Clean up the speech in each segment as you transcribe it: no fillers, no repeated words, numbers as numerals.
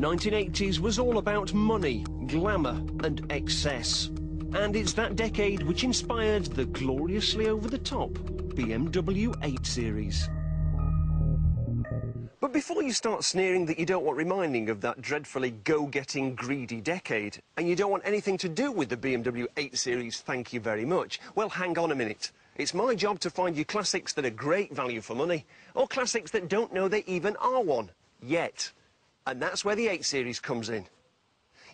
The 1980s was all about money, glamour and excess. And it's that decade which inspired the gloriously over-the-top BMW 8 Series. But before you start sneering that you don't want reminding of that dreadfully go-getting, greedy decade, and you don't want anything to do with the BMW 8 Series, thank you very much, well, hang on a minute. It's my job to find you classics that are great value for money, or classics that don't know they even are one, yet. And that's where the 8 Series comes in.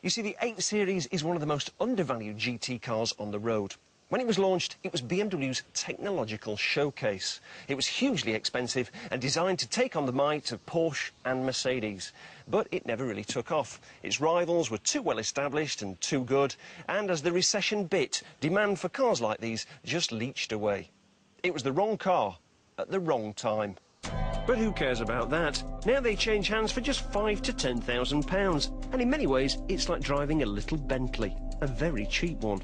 You see, the 8 Series is one of the most undervalued GT cars on the road. When it was launched, it was BMW's technological showcase. It was hugely expensive and designed to take on the might of Porsche and Mercedes. But it never really took off. Its rivals were too well established and too good, and as the recession bit, demand for cars like these just leached away. It was the wrong car at the wrong time. But who cares about that? Now they change hands for just £5,000 to £10,000, and in many ways it's like driving a little Bentley, a very cheap one.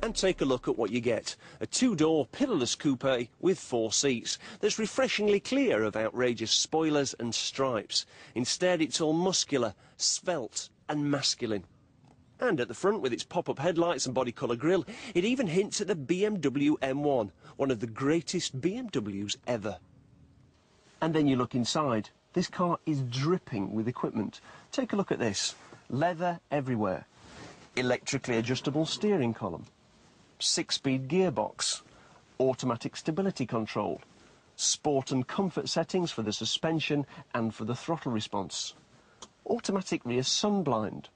And take a look at what you get. A two-door pillarless coupe with 4 seats that's refreshingly clear of outrageous spoilers and stripes. Instead, it's all muscular, svelte and masculine. And at the front, with its pop-up headlights and body colour grille, it even hints at the BMW M1, one of the greatest BMWs ever. And then you look inside. This car is dripping with equipment. Take a look at this. Leather everywhere. Electrically adjustable steering column. 6-speed gearbox, automatic stability control, sport and comfort settings for the suspension and for the throttle response, automatic rear sun blind,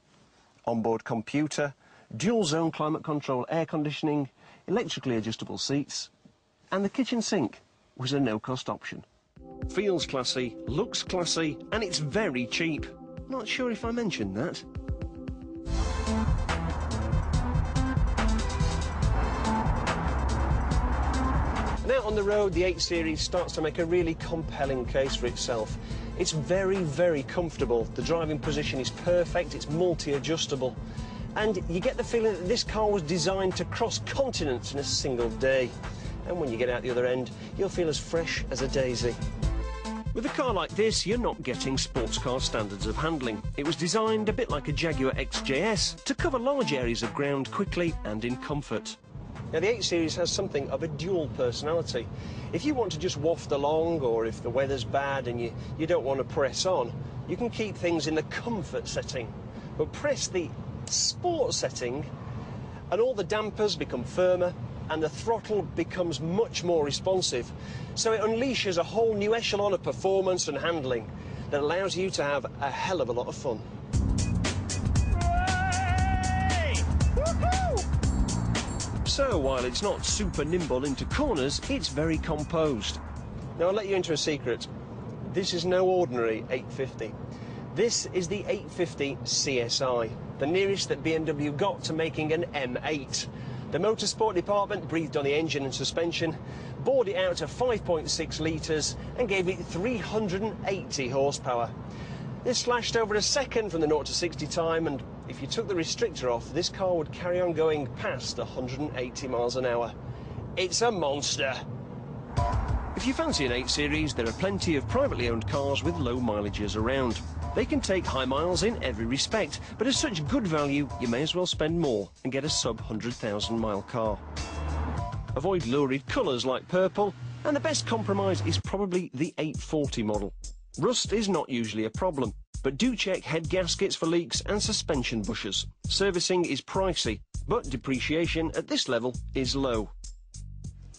onboard computer, dual zone climate control air conditioning, electrically adjustable seats, and the kitchen sink was a no-cost option. Feels classy, looks classy, and it's very cheap. Not sure if I mentioned that. Now on the road, the 8 Series starts to make a really compelling case for itself. It's very, very comfortable. The driving position is perfect, it's multi-adjustable. And you get the feeling that this car was designed to cross continents in a single day. And when you get out the other end, you'll feel as fresh as a daisy. With a car like this, you're not getting sports car standards of handling. It was designed a bit like a Jaguar XJS to cover large areas of ground quickly and in comfort. Now, the 8 Series has something of a dual personality. If you want to just waft along, or if the weather's bad and you don't want to press on, you can keep things in the comfort setting. But press the sport setting, and all the dampers become firmer, and the throttle becomes much more responsive. So it unleashes a whole new echelon of performance and handling that allows you to have a hell of a lot of fun. So, while it's not super nimble into corners, it's very composed. Now, I'll let you into a secret. This is no ordinary 850. This is the 850 CSI, the nearest that BMW got to making an M8. The motorsport department breathed on the engine and suspension, bored it out to 5.6 litres and gave it 380 horsepower. This slashed over a second from the 0 to 60 time, and if you took the restrictor off, this car would carry on going past 180 miles an hour. It's a monster. If you fancy an 8 Series, there are plenty of privately owned cars with low mileages around. They can take high miles in every respect, but at such good value, you may as well spend more and get a sub-100,000-mile car. Avoid lurid colours like purple, and the best compromise is probably the 840 model. Rust is not usually a problem, but do check head gaskets for leaks and suspension bushers. Servicing is pricey, but depreciation at this level is low.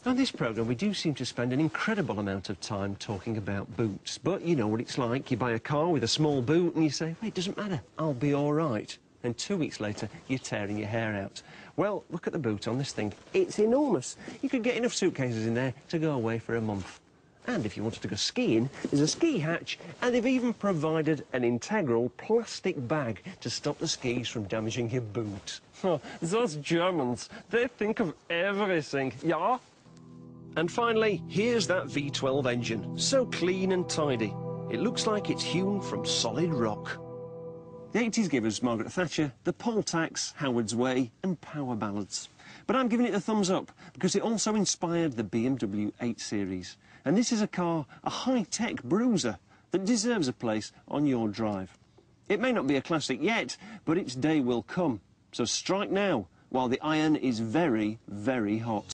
On this programme, we do seem to spend an incredible amount of time talking about boots, but you know what it's like. You buy a car with a small boot and you say, well, it doesn't matter, I'll be all right. And 2 weeks later, you're tearing your hair out. Well, look at the boot on this thing. It's enormous. You could get enough suitcases in there to go away for a month. And if you wanted to go skiing, there's a ski hatch, and they've even provided an integral plastic bag to stop the skis from damaging your boot. Oh, those Germans, they think of everything, yeah? And finally, here's that V12 engine, so clean and tidy. It looks like it's hewn from solid rock. The 80s gave us Margaret Thatcher, the poll tax, Howard's Way and power ballads. But I'm giving it a thumbs up because it also inspired the BMW 8 Series. And this is a car, a high-tech bruiser, that deserves a place on your drive. It may not be a classic yet, but its day will come. So strike now, while the iron is very, very hot.